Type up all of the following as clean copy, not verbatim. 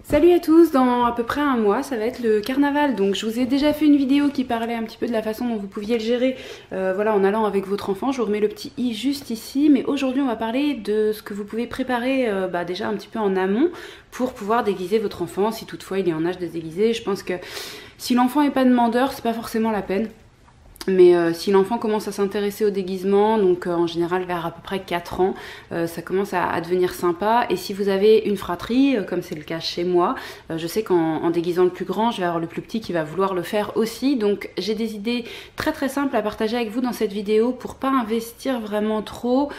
Salut à tous, dans à peu près un mois ça va être le carnaval, donc je vous ai déjà fait une vidéo qui parlait un petit peu de la façon dont vous pouviez le gérer voilà, en allant avec votre enfant. Je vous remets le petit i juste ici, mais aujourd'hui on va parler de ce que vous pouvez préparer déjà un petit peu en amont pour pouvoir déguiser votre enfant, si toutefois il est en âge de se déguiser. Je pense que si l'enfant n'est pas demandeur, c'est pas forcément la peine. Mais si l'enfant commence à s'intéresser au déguisement, donc en général vers à peu près 4 ans, ça commence à devenir sympa. Et si vous avez une fratrie, comme c'est le cas chez moi, je sais qu'en déguisant le plus grand, je vais avoir le plus petit qui va vouloir le faire aussi. Donc j'ai des idées très très simples à partager avec vous dans cette vidéo pour pas investir vraiment trop,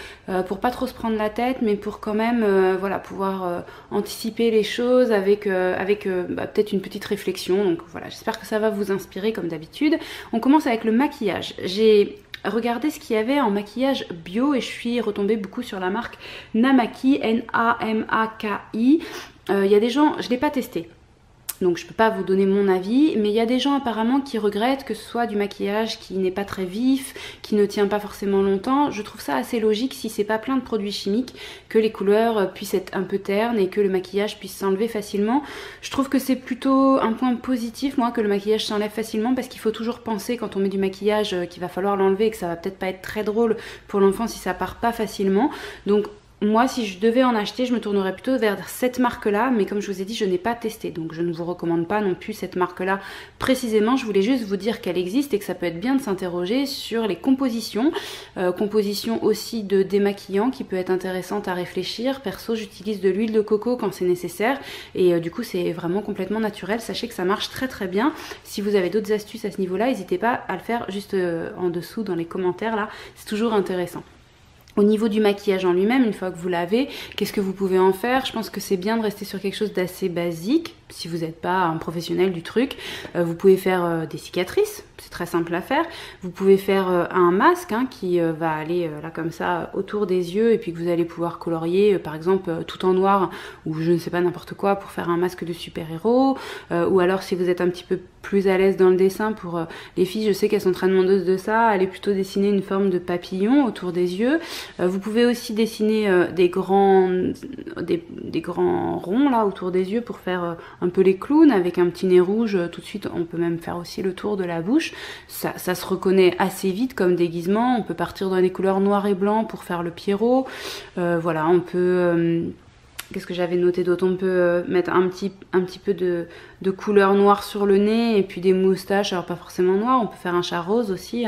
pour pas trop se prendre la tête, mais pour quand même voilà, pouvoir anticiper les choses avec peut-être une petite réflexion. Donc voilà, j'espère que ça va vous inspirer comme d'habitude. On commence avec le maquillage. J'ai regardé ce qu'il y avait en maquillage bio et je suis retombée beaucoup sur la marque Namaki, N-A-M-A-K-I. Il y a des gens, je ne l'ai pas testé, donc je peux pas vous donner mon avis, mais il y a des gens apparemment qui regrettent que ce soit du maquillage qui n'est pas très vif, qui ne tient pas forcément longtemps. Je trouve ça assez logique si c'est pas plein de produits chimiques, que les couleurs puissent être un peu ternes et que le maquillage puisse s'enlever facilement. Je trouve que c'est plutôt un point positif, moi, que le maquillage s'enlève facilement, parce qu'il faut toujours penser quand on met du maquillage qu'il va falloir l'enlever et que ça va peut-être pas être très drôle pour l'enfant si ça part pas facilement. Donc moi, si je devais en acheter, je me tournerais plutôt vers cette marque-là, mais comme je vous ai dit, je n'ai pas testé, donc je ne vous recommande pas non plus cette marque-là précisément. Je voulais juste vous dire qu'elle existe et que ça peut être bien de s'interroger sur les compositions. Composition aussi de démaquillant qui peut être intéressante à réfléchir. Perso, j'utilise de l'huile de coco quand c'est nécessaire et du coup, c'est vraiment complètement naturel. Sachez que ça marche très très bien. Si vous avez d'autres astuces à ce niveau-là, n'hésitez pas à le faire juste en dessous dans les commentaires là. C'est toujours intéressant. Au niveau du maquillage en lui-même, une fois que vous l'avez, qu'est-ce que vous pouvez en faire? Je pense que c'est bien de rester sur quelque chose d'assez basique. Si vous n'êtes pas un professionnel du truc, vous pouvez faire des cicatrices, c'est très simple à faire. Vous pouvez faire un masque qui va aller là comme ça autour des yeux et puis que vous allez pouvoir colorier par exemple tout en noir ou je ne sais pas n'importe quoi pour faire un masque de super-héros. Ou alors si vous êtes un petit peu plus à l'aise dans le dessin, pour les filles, je sais qu'elles sont très demandeuses de ça, allez plutôt dessiner une forme de papillon autour des yeux. Vous pouvez aussi dessiner des grands ronds là autour des yeux pour faire un peu les clowns avec un petit nez rouge. Tout de suite on peut même faire aussi le tour de la bouche. Ça se reconnaît assez vite comme déguisement. On peut partir dans les couleurs noir et blanc pour faire le Pierrot. Voilà, on peut qu'est-ce que j'avais noté d'autre? On peut mettre un petit peu de couleur noire sur le nez et puis des moustaches, alors pas forcément noires. On peut faire un chat rose aussi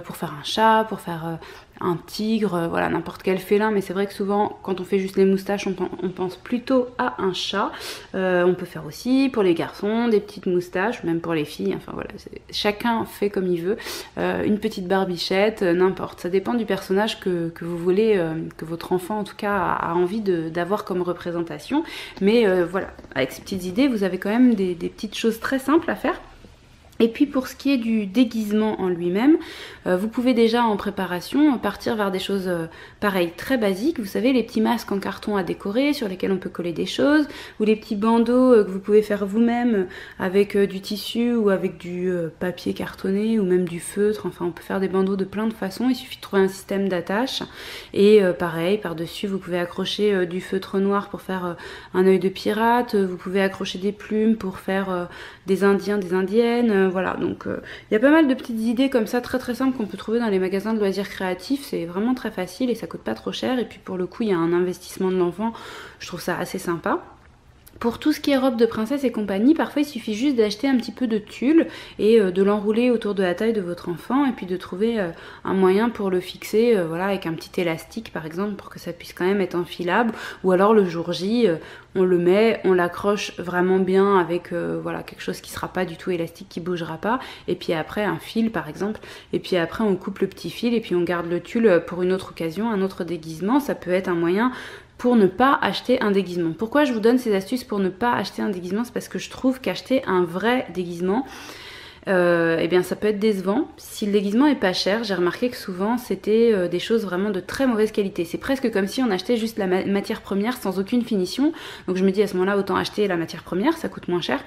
pour faire un chat, pour faire un tigre, voilà, n'importe quel félin. Mais c'est vrai que souvent quand on fait juste les moustaches on pense plutôt à un chat. On peut faire aussi pour les garçons des petites moustaches, même pour les filles, enfin voilà, chacun fait comme il veut. Une petite barbichette, n'importe, ça dépend du personnage que vous voulez, que votre enfant en tout cas a envie d'avoir comme représentation. Mais voilà, avec ces petites idées vous avez quand même des petites choses très simples à faire. Et puis pour ce qui est du déguisement en lui-même, vous pouvez déjà en préparation partir vers des choses pareilles, très basiques. Vous savez, les petits masques en carton à décorer sur lesquels on peut coller des choses, ou les petits bandeaux que vous pouvez faire vous-même avec du tissu ou avec du papier cartonné ou même du feutre. Enfin, on peut faire des bandeaux de plein de façons, il suffit de trouver un système d'attache. Et pareil, par-dessus, vous pouvez accrocher du feutre noir pour faire un œil de pirate, vous pouvez accrocher des plumes pour faire des indiens, des indiennes. Voilà, donc il y a pas mal de petites idées comme ça très très simples qu'on peut trouver dans les magasins de loisirs créatifs. C'est vraiment très facile et ça coûte pas trop cher. Et puis pour le coup, il y a un investissement de l'enfant. Je trouve ça assez sympa. Pour tout ce qui est robe de princesse et compagnie, parfois il suffit juste d'acheter un petit peu de tulle et de l'enrouler autour de la taille de votre enfant et puis de trouver un moyen pour le fixer, voilà, avec un petit élastique par exemple pour que ça puisse quand même être enfilable. Ou alors le jour J, on le met, on l'accroche vraiment bien avec voilà, quelque chose qui sera pas du tout élastique, qui bougera pas. Et puis après un fil par exemple. Et puis après on coupe le petit fil et puis on garde le tulle pour une autre occasion, un autre déguisement. Ça peut être un moyen pour ne pas acheter un déguisement. Pourquoi je vous donne ces astuces pour ne pas acheter un déguisement? C'est parce que je trouve qu'acheter un vrai déguisement, eh bien ça peut être décevant. Si le déguisement est pas cher, j'ai remarqué que souvent c'était des choses vraiment de très mauvaise qualité. C'est presque comme si on achetait juste la matière première sans aucune finition. Donc je me dis à ce moment-là, autant acheter la matière première, ça coûte moins cher.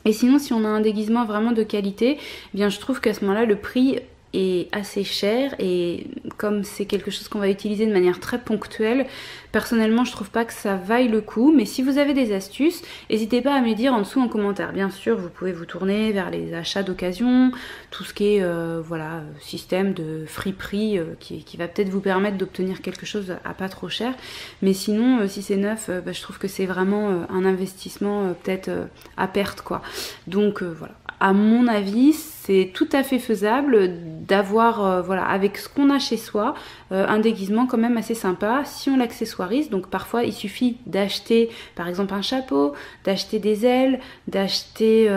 Et sinon, si on a un déguisement vraiment de qualité, eh bien je trouve qu'à ce moment-là, le prix est assez cher et comme c'est quelque chose qu'on va utiliser de manière très ponctuelle, personnellement je trouve pas que ça vaille le coup. Mais si vous avez des astuces, n'hésitez pas à me les dire en dessous en commentaire. Bien sûr, vous pouvez vous tourner vers les achats d'occasion, tout ce qui est voilà, système de friperie qui va peut-être vous permettre d'obtenir quelque chose à pas trop cher. Mais sinon, si c'est neuf, je trouve que c'est vraiment un investissement peut-être à perte quoi. Donc voilà. À mon avis, c'est tout à fait faisable d'avoir, voilà, avec ce qu'on a chez soi, un déguisement quand même assez sympa si on l'accessoirise. Donc parfois, il suffit d'acheter par exemple un chapeau, d'acheter des ailes, d'acheter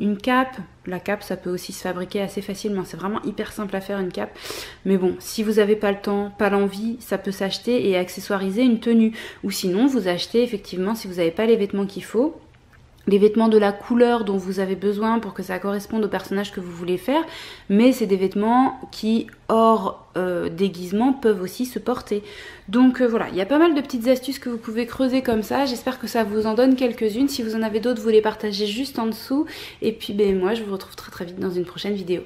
une cape. La cape, ça peut aussi se fabriquer assez facilement. C'est vraiment hyper simple à faire une cape. Mais bon, si vous n'avez pas le temps, pas l'envie, ça peut s'acheter et accessoiriser une tenue. Ou sinon, vous achetez effectivement, si vous n'avez pas les vêtements qu'il faut, les vêtements de la couleur dont vous avez besoin pour que ça corresponde au personnage que vous voulez faire, mais c'est des vêtements qui, hors déguisement, peuvent aussi se porter. Donc voilà, il y a pas mal de petites astuces que vous pouvez creuser comme ça, j'espère que ça vous en donne quelques-unes. Si vous en avez d'autres, vous les partagez juste en dessous, et puis ben, moi je vous retrouve très très vite dans une prochaine vidéo.